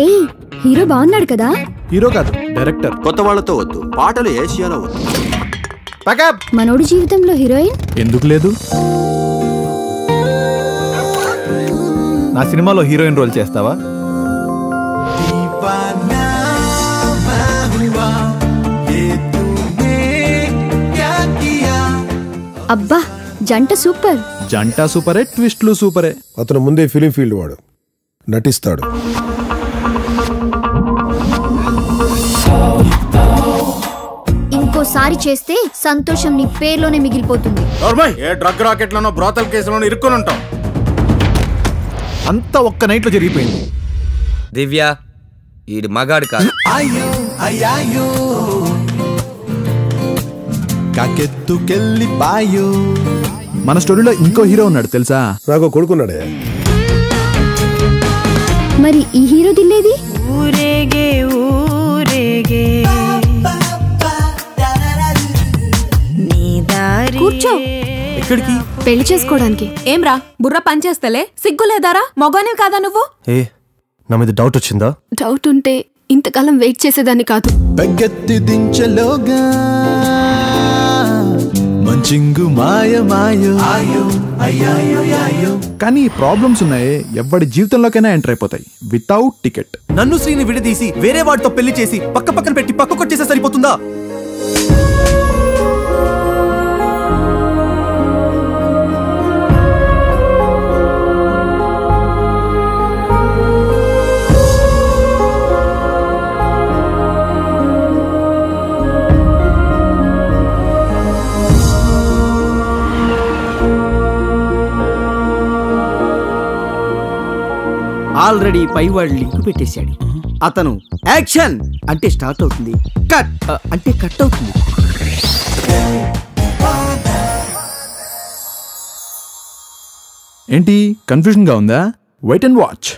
ఏయ్ హీరో బాగున్నాడు కదా? హీరో కాదు, డైరెక్టర్. కొత్త వాళ్ళతో వద్దు, పాటలు ఏషియాలో వద్దు. మనోడి జీవితంలో హీరోయిన్ ఎందుకు లేదు? నా సినిమాలో హీరోయిన్ రోల్ చేస్తావా? అబ్బా జంట సూపర్. జంట సూపరే, ట్విస్ట్లు సూపరే. అతను ముందే ఫిలిం ఫీల్డ్ వాడు, నటిస్తాడు. ఇంకోసారి చేస్తే సంతోషం నీ పేర్లోనే మిగిలిపోతుంది. ఏ డ్రగ్ రాకెట్ లోనో బ్రోతల్ కేసులోనో ఇరుక్కుని ఉంటాం. అంతా ఒక్క నైట్ లో జరిగిపోయింది. దివ్య ఈడి మగాడు కాదు. మన స్టోరీలో ఇంకో హీరో ఉన్నాడు తెలుసా? నాకు కొడుకున్నాడే. మరి ఈ హీరో దిల్లేది? ఊరేగే ఊరేగే కూర్చో. ఎక్కడికి? పెళ్లి చేసుకోవడానికి. ఏమ్రా బుర్ర పనిచేస్తలే? సిగ్గులేదారా? మగోనే కాదా నువ్వు? ఏ నా మీద డౌట్ వచ్చిందా? డౌట్ ఉంటే ఇంతకాలం వెయిట్ చేసేదాన్ని కాదు. బగ్గెత్తి దించలోగా మంచింగు మాయ మాయో కానీ ప్రాబ్లమ్స్ ఉన్నాయి. ఎవరి జీవితంలోకైనా ఎంటర్ అయిపోతాయి వితౌట్ టికెట్. నన్ను శ్రీని విడదీసి వేరే వాడితో పెళ్లి చేసి పక్కన పెట్టి పక్కకొచ్చేసే సరిపోతుందా? ఆల్రెడీ పైవాడు లింక్ పెట్టేశాడు. అతను యాక్షన్ అంటే స్టార్ట్ అవుతుంది, కట్ అంటే కట్ అవుతుంది. ఏంటి కన్ఫ్యూజన్ గా ఉందా? Wait and watch.